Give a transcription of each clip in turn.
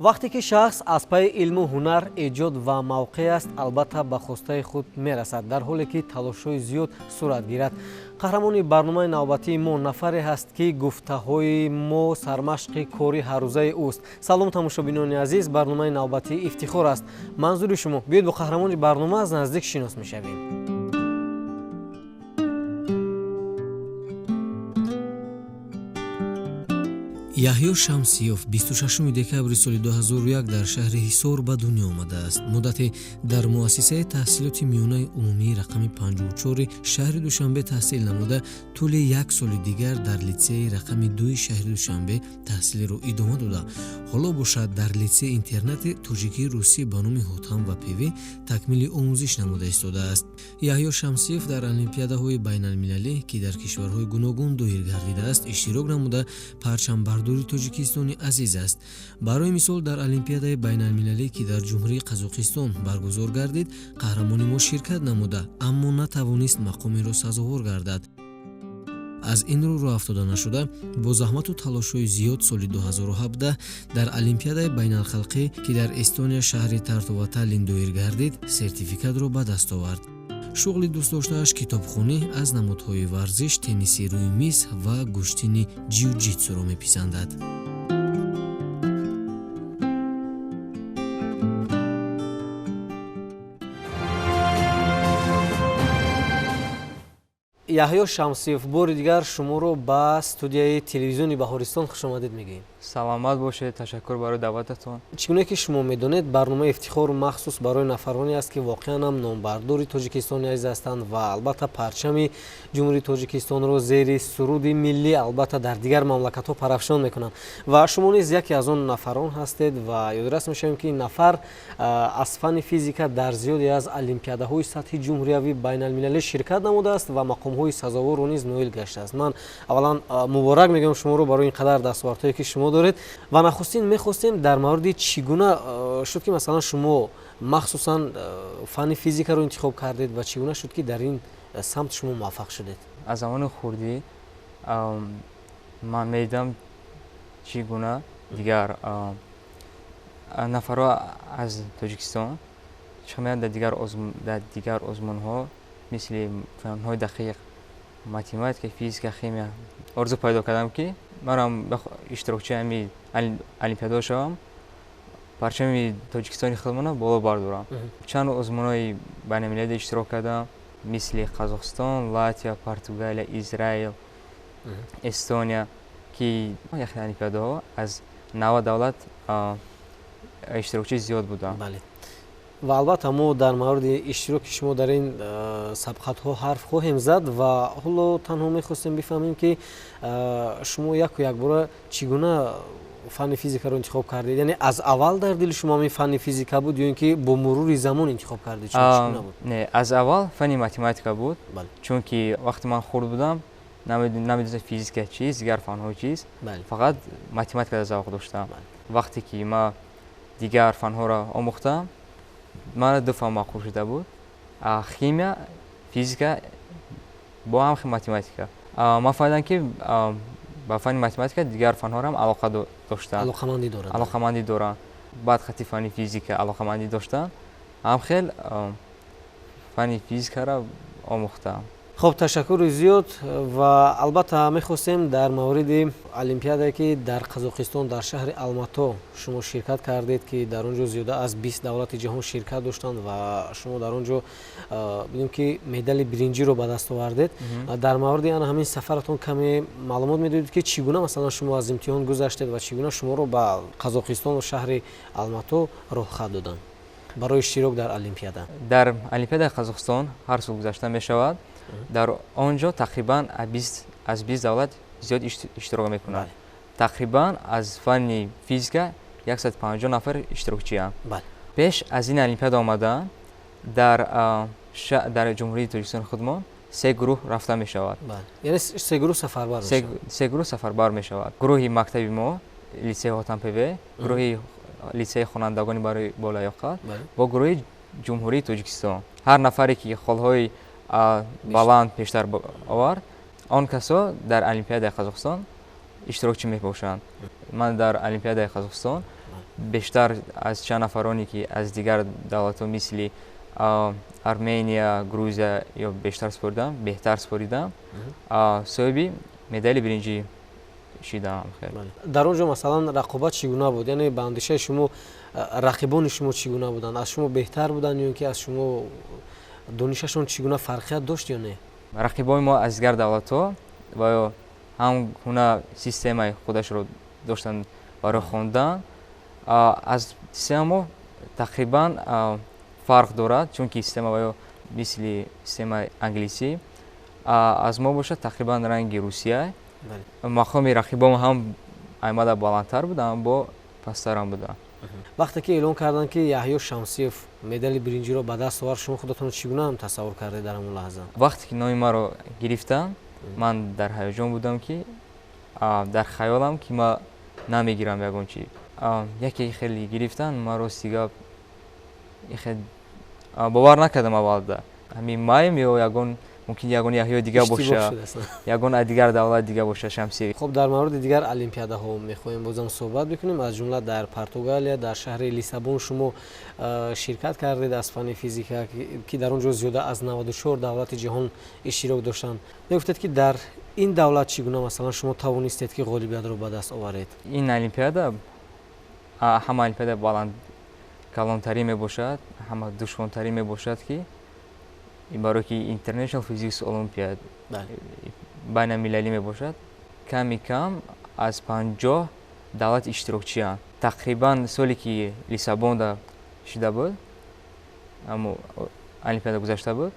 вақте ки шахс аз пайи илму ҳунар, эҷод ва мавқеъ аст, албатта ба хостаи худ мерасад, дар ҳоле ки талошҳои зиёд сурат гирад. қаҳрамони барномаи навбатии мо нафаре ҳаст ки гуфтаҳои мо сармашқи кори ҳаррӯзаи ӯст. салом тамошобинони азиз, барномаи навбатии ифтихор аст. манзури шумо. биёед бо қаҳрамони барнома аз наздик шинос мешавем. яҳё шамсиев 26 декабри соли 2001 дар шаҳри ҳисор ба дунё омадааст. муддате дар муассисаи таҳсилоти миёнаи умумии рақами 54 шаҳри душанбе таҳсил намуда, тӯли як соли дигар дар литсеи рақами 2 шаҳри душанбе таҳсилиро идома дода, ҳоло бошад дар литсеи интернати тоҷикии русӣ ба номи ҳутам ва певе такмили омӯзиш намуда истодааст. яҳё шамсиев дар олимпиадаҳои байналмилалӣ, ки дар кишварҳои гуногун доир гардидааст, иштирок намуда парчамбардори тоҷикистони азиз аст. барои мисол, дар олимпиадаи байналмилалӣ, ки дар ҷумҳурии Қазоқистон баргузор гардид, қаҳрамони мо ширкат намуда, аммо натавонист мақомеро сазовор гардад. аз ин рӯ роҳафтода нашуда, бо заҳмату талошҳои зиёд соли 2017 дар олимпиадаи байналхалқӣ, ки дар Эстония шаҳри Тарту ва Таллин доир гардид, сертификатро ба даст овард. шуғли дӯстдоштааш китобхонӣ, аз намудҳои варзиш, тенниси рӯи миз ва гӯштини ҷиу-ҷитсуро меписандад. яҳё Шамсиев, бори дигар шуморо ба студияи телевизиони Баҳористон хушомадид мегӯем. саломат бошед, ташаккур барои даъвататон. чӣ гуне ки шумо медонед, барномаи Ифтихор махсус барои нафароне аст ки воқеан ҳам номбардори Тоҷикистони азиз ҳастанд ва албатта парчами ҷумҳурии Тоҷикистонро зери суруди миллӣ албатта дар дигар мамлакатҳо парафшон мекунанд. ва шумо низ яке аз он нафарон ҳастед ва ёдирас мешавем ки ин нафар аз фанни физика дар зиёде аз олимпиадаҳои сатҳи ҷумҳуриявӣ байналмилалӣ ширкат намудааст ва мақомҳои сазоворро низ ноил гаштааст. ман аввалан муборак мегӯям шуморо барои ин қадар дастовардҳое ки шумо доред ва нахустин мехостем дар мавриди чӣ гуна шуд ки масалан шумо махсусан фанни физикаро интихоб кардед ва чӣ гуна шуд ки дар ин самт шумо муваффақ шудед? аз замони хурдӣ ман медидам чӣ гуна дигар нафарҳо аз Тоҷикистон чӣ меянд дар дигар озмунҳо мисли фанҳои дақиқ, математика, физика, химия орзу пайдо кардам ки манам иштирокчии ҳами олимпиадаҳо шавам, парчами Тоҷикистони худмона боло бардорам. чанд озмунҳои байналмилалӣ иштирок кардам, мисли Қазоқистон, Латвия, Португалия, Израил, Эстония, ки яхни олимпиадаҳо аз 90 давлат иштирокчии зиёд будам. ва албатта мо дар мавриди иштироки шумо дар ин сабқатҳо ҳарф хоҳем зад ва ҳоло танҳо мехостем бифаҳмем ки шумо яку якбора чӣ гуна фанни физикаро интихоб кардед? яъне аз аввал дар дили шумо ҳамин фанни физика буд ё ин ки бо мурури замон интихоб кардед? Не, аз аввал фанни математика буд, чунки вақте ман хурд будам намедонистам физика чист, дигар фанҳо чист, фақат математикада завқ доштам. вақте ки ман дигар фанҳоро омӯхтам, ман ду фан мақбул шуда буд, химия, физика бо ҳам математика. ман фаҳмидам ки ба фанни математика дигар фанҳоро ҳам алоқа доштам, алоқамандӣ дорам. баъд хати фанни физика алоқамандӣ доштам, ҳам хел фанни физикаро омӯхтам. хуб, ташаккури зиёд ва албатта мехостем дар мавриди олимпиадае ки дар Қазоқистон дар шаҳри Алмато шумо ширкат кардед, ки дар он ҷо зиёда аз 20 давлати ҷаҳон ширкат доштанд ва шумо дар он ҷо бидем ки медали биринҷиро ба даст овардед. дар мавриди ана ҳамин сафаратон каме маълумот медодед ки чӣ гуна масалан шумо аз имтиҳон гузаштед ва чӣ гуна шуморо ба Қазоқистон ва шаҳри Алмато роҳхат доданд барои иштирок дар олимпиада? дар олимпиадаи Қазоқистон ҳар сол гузашта мешавад. дар он ҷо тақрибан аз 20 давлат зиёд иштирок мекунад. тақрибан аз фанни физика 150 нафар иштирокчиам. пеш аз ин олимпиада омадан дар ҷумҳурии Тоҷикистони худмон 3 гурӯҳ рафта мешавад. яъне 3 гурӯҳ сафарбар мешавад. 3 гурӯҳ сафарбар мешавад. гурӯҳи мактаби мо, литсеи Ҳотам ПВ, гурӯҳи литсеи хонандагони барои болоёқат ва гурӯҳи ҷумҳурии Тоҷикистон. ҳар нафаре ки холҳои баланд пештар овард, он касо дар олимпиадаи Қазоқистон иштирокчӣ мебошанд. ман дар олимпиадаи Қазоқистон бештар аз чанд нафароне ки аз дигар давлатҳо мисли Армения, Грузия ё бештар споридам, беҳтар споридам, соҳиби медали биринҷӣ шидаам. дар он ҷо масалан рақобат чӣ гуна буд? Яъне ба андешаи шумо рақибони шумо чӣ гуна буданд? Аз шумо беҳтар буданд ё ин ки аз шумо донишашон чӣ гуна фарқият дошт ё не? Рақибони мо аз дигар давлатҳо ва ё ҳам гуна системаи худашро доштанд барои хондан. Аз системаи мо тақрибан фарқ дорад, чунки система ва ё мисли системаи англисӣ аз мо бошад тақрибан ранги Русия. Мақоми рақибом ҳам аймада баландтар буда, ҳам бо пасттарам буда. вақте ки эълон карданд ки Яҳё Шамсиев медали биринҷиро ба даст овард, шумо худатонро чӣ гуна тасаввур кардед дар ҳамон лаҳза? Вақте ки номи маро гирифтанд, ман дар ҳаяҷон будам ки дар хаёлам ки ма намегирам ягон чиз. Яке хеле гирифтанд, ма рости гап бовар накардам аввалда. Ҳамин маем ё ягон мумкин ягон Яҳё дига боша, ягон дигар давлат дига боша Шамсиев. хуб, дар мавриди дигар олимпиадаҳо мехоҳем бозам суҳбат бикунем. Аз ҷумла дар Португалия, дар шаҳри Лиссабон шумо ширкат кардед аз фанни физика ки дар он ҷо зиёда аз 94 давлати ҷаҳон иштирок доштанд. мегуфтед ки дар ин давлат чӣ гуна масалан шумо тавонистед ки ғолибиятро ба даст оваред? Ин олимпиада ҳама олимпиада баланд калонтарин мебошад, ҳама душвонтарин мебошад ки барои ки International Physics Olympiad байналмилалӣ мебошад. Ками кам аз 50 давлат иштирокчиянд. Тақрибан соле ки Лиссабонда шуда буд, ҳамо олимпиада гузашта буд,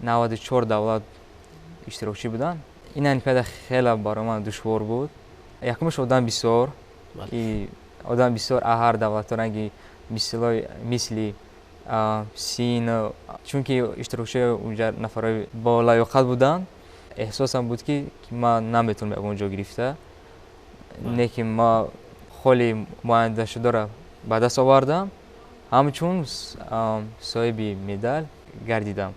94 давлат иштирокчӣ буданд. Ин олимпиада хеле барои ман душвор буд. Якумаш одам бисёр, аз ҳар давлатҳо ранги мисли Син, чунки иштирокчиёни унҷа нафарои бо лаёқат буданд, эҳсосам буд ки ман наметавонам ягон ҷо гирифта, не ки ма холи муайяншударо ба даст овардам, ҳамчун соҳиби медал гардидам.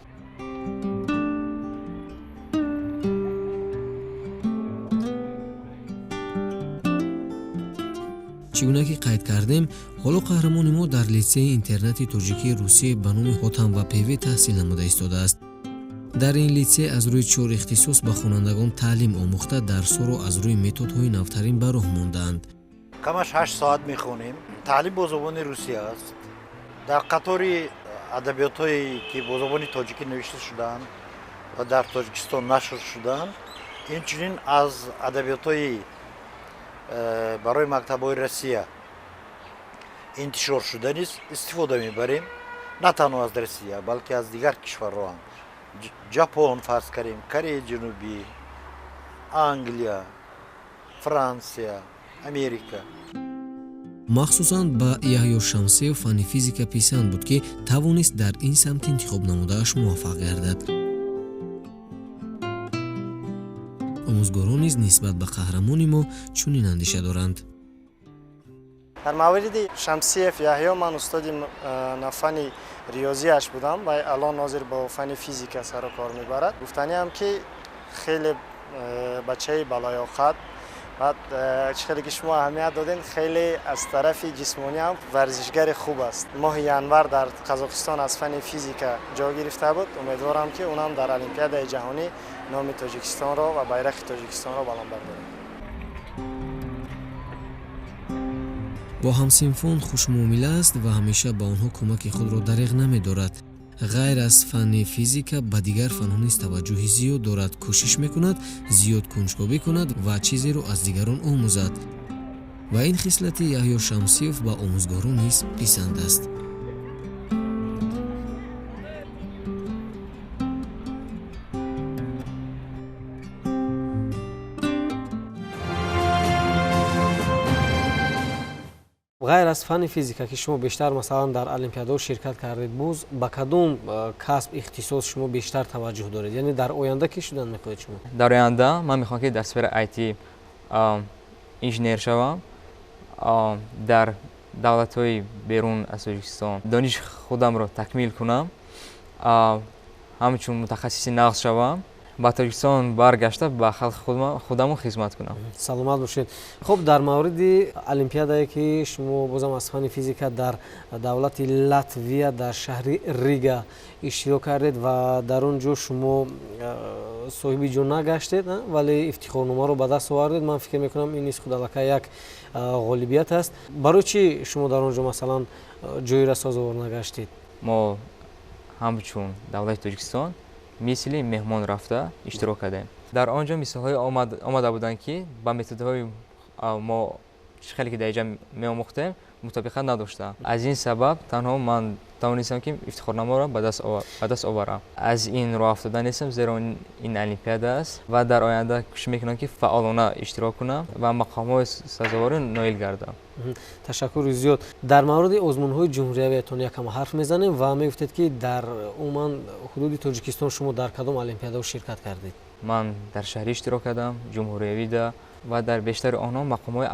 чӣ гуна ки қайд кардем, ҳоло қаҳрамони мо дар литсеи интернати тоҷикии Русия ба номи Хотам ва Певе таҳсил намуда истодааст. дар ин литсей аз рӯи 4 ихтисос ба хонандагон таълим омӯхта дарсҳоро аз рӯи методҳои навтарин ба роҳ мондаанд. камаш 8 соат мехонем. таълим бо забони русия аст. дар қатори адабиётҳое ки бо забони тоҷикӣ навишта шудаанд ва дар Тоҷикистон нашр шудаанд, инчунин аз адабиётҳои барои мактабҳои Россия интишор шуда низ истифода мебарем. на танҳо аз Россия, балки аз дигар кишварҳо ҳам. ҷапон фарз карем, Кореяи ҷанубӣ, Англия, Франсия, Америка. махсусан ба Яҳё Шамсиев фанни физика писанд буд ки тавонист дар ин самт интихоб намудааш муваффақ гардад. омӯзгорон низ нисбат ба қаҳрамони мо чунин андеша доранд. дар мавриди Шамсиев Яҳё ман устоди фанни риёзиаш будам ва алон ҳозир бо фанни физика сару кор мебарад. гуфтаниам ки хеле бачаи балоёқат, баъд хеле ки шумо аҳамият додем, хеле аз тарафи ҷисмонӣ ҳам варзишгари хуб аст. моҳи январ дар Қазоқистон аз фанни физика ҷо гирифта буд. умедворам ки онам дар олимпиадаи ҷаҳонӣ номи Тоҷикистонро ва байрақи Тоҷикистонро баланд бардорад. бо ҳамсинфон хушмуомила аст ва ҳамеша ба онҳо кӯмаки худро дариғ намедорад. ғайр аз фанни физика ба дигар фанҳо низ таваҷҷӯҳи зиёд дорад, кӯшиш мекунад зиёд кунҷкобӣ кунад ва чизеро аз дигарон омӯзад. ва ин хислати Яҳё Шамсиев ба омӯзгорон низ писанд аст. ғайр аз фанни физика ки шумо бештар масалан дар олимпиадаҳо ширкат кардед, боз ба кадом касб ихтисос шумо бештар таваҷҷӯҳ доред? яъне дар оянда кӣ шудан мехоҳед шумо? дар оянда ман мехоҳам ки дар сфераи IT инженер шавам. дар давлатҳои берун аз Тоҷикистон дониш худамро такмил кунам, ҳамчун мутахассиси нағз шавам. ба Тоҷикистон баргашта ба халқи худамон хизмат кунам. саломат бошед. хуб, дар мавриди олимпиадае ки шумо бозам аз фани физика дар давлати Латвия дар шаҳри Рига иштирок кардед ва дар он ҷо шумо соҳиби ҷо нагаштед, вале ифтихорномаро ба даст овардед. ман фикр мекунам ин низ худ аллакай як ғолибият аст. барои чӣ шумо дар он ҷо масалан ҷойра сазовор нагаштед? мо ҳамчун давлати Тоҷикистон мисли меҳмон рафта иштирок кардем. дар он ҷо мисолҳое омада буданд ки ба методҳои мо хеле ки дар инҷа меомӯхтем мутобиқат надоштанд. аз ин сабаб танҳо ман тавонистам ки ифтихорномаро ба даст оварам. аз ин роҳ афтода нестам, зеро ин олимпиада аст ва дар оянда кӯшиш мекунам ки фаъолона иштирок кунам ва мақомҳои сазовори ноил гардам. ташаккури зиёд. дар мавриди озмунҳои ҷумҳуриявиятон якам ҳарф мезанем ва мегуфтед ки дар умуман ҳудуди Тоҷикистон шумо дар кадом олимпиадаҳо ширкат кардед? ман дар шаҳрӣ иштирок кардам, ҷумҳуриявида ва дар бештари онҳо мақомҳои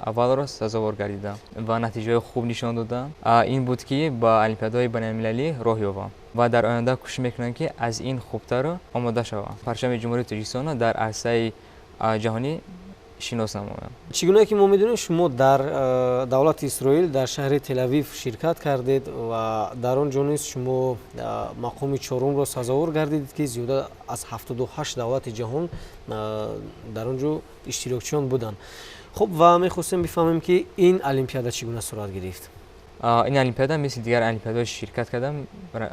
аввалро сазовор гардидам ва натиҷаҳои хуб нишон додам. ин буд ки ба олимпиадаҳои байналмилалӣ роҳ ёбам ва дар оянда кӯшиш мекунам ки аз ин хубтару омода шавам. парчами ҷумҳурии Тоҷикистонро дар арсаи ҷаҳонӣ шинос намоям. чӣ гуна ки мо медонем шумо дар давлати Исроил дар шаҳри Телавив ширкат кардед ва дар он ҷо низ шумо мақоми чорумро сазовор гардидед ки зиёда аз 78 давлати ҷаҳон дар он ҷо иштирокчиён буданд. хуб, ва мехостем бифаҳмем ки ин олимпиада чӣ гуна сурат гирифт? ин олимпиада мисли дигар олимпиадаҳо ширкат кардам,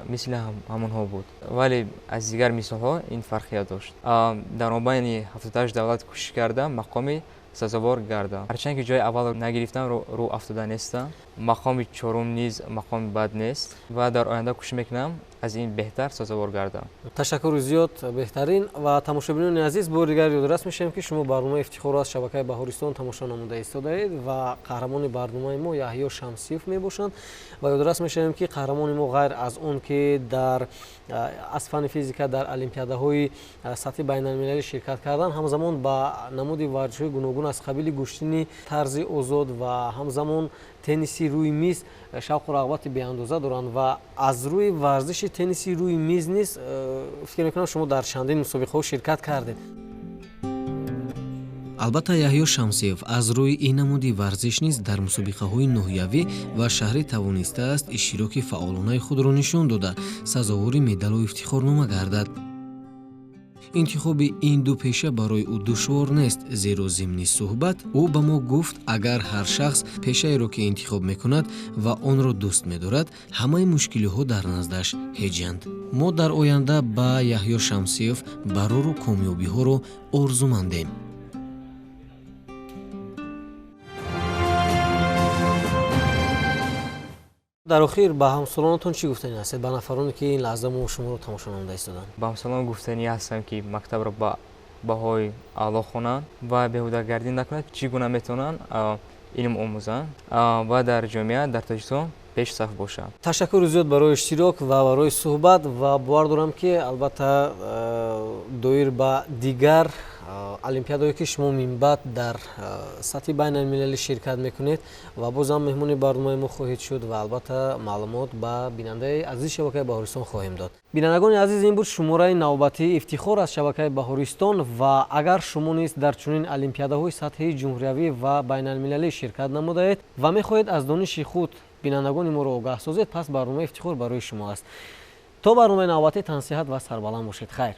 мисли ҳамонҳо буд, вале аз дигар мисолҳо ин фарқият дошт. дар мобайни 78 давлат кӯшиш кардам мақоми сазовор гардам. ҳарчанд ки ҷои аввалро нагирифтам, рӯ афтода нестам. мақоми чорум низ мақоми бад нест ва дар оянда кӯшиш мекунам аз ин беҳтар сазовор гардам. ташаккури зиёд, беҳтарин. ва тамошобинони азиз, бори дигар ёдорас мешавем ки шумо барномаи Ифтихорро аз шабакаи Баҳористон тамошо намуда истодаед ва қаҳрамони барномаи мо Яҳё Шамсиев мебошанд. ва ёдорас мешавем ки қаҳрамони мо ғайр аз он ки аз фани физика дар олимпиадаҳои сатҳи байналмилалӣ ширкат кардан, ҳамзамон ба намуди варзишҳои гуногун аз қабили куштини тарзи озод ва ҳамзамон тенниси рӯи миз шавқу рағбати беандоза доранд ва аз рӯи варзиши тенниси рӯи миз низ фикр мекунам шумо дар чандин мусобиқаҳо ширкат кардед. албатта Яҳё Шамсиев аз рӯи ин намуди варзиш низ дар мусобиқаҳои ноҳиявӣ ва шаҳрӣ тавонистааст иштироки фаъолонаи худро нишон дода сазовори медалу ифтихорнома гардад. интихоби ин ду пеша барои ӯ душвор нест, зеро зимни суҳбат ӯ ба мо гуфт агар ҳар шахс пешаеро ки интихоб мекунад ва онро дӯст медорад, ҳамаи мушкилиҳо дар наздаш ҳеҷанд. мо дар оянда ба Яҳё Шамсиев барору комёбиҳоро орзумандем. дар охир ба ҳамсолонатон чӣ гуфтанӣ ҳастед, ба нафароне ки ин лаҳза мо шуморо тамошо намуда истоданд? ба ҳамсолон гуфтанӣ ҳастам ки мактабро ба баҳои аъло хонанд ва беҳудагардӣ накунанд, чӣ гуна метавонанд илм омӯзанд ва дар ҷомеа дар Тоҷикистон пеш саф бошанд. ташаккури зиёд барои иштирок ва барои суҳбат ва бовар дорам ки албатта доир ба дигар олимпиадаҳое ки шумо минбаъд дар сатҳи байналмилалӣ ширкат мекунед ва бозам меҳмони барномаи мо хоҳед шуд ва албатта маълумот ба бинандаи азизи шабакаи Баҳористон хоҳем дод. бинандагони азиз, ин буд шумораи навбатии Ифтихор аз шабакаи Баҳористон ва агар шумо низ дар чунин олимпиадаҳои сатҳи ҷумҳуриявӣ ва байналмилалӣ ширкат намудаед ва мехоҳед аз дониши худ бинандагони моро огаҳ созед, пас барномаи Ифтихор барои шумо аст. то барномаи навбатӣ тансиҳат ва сарбаланд бошед. хайр.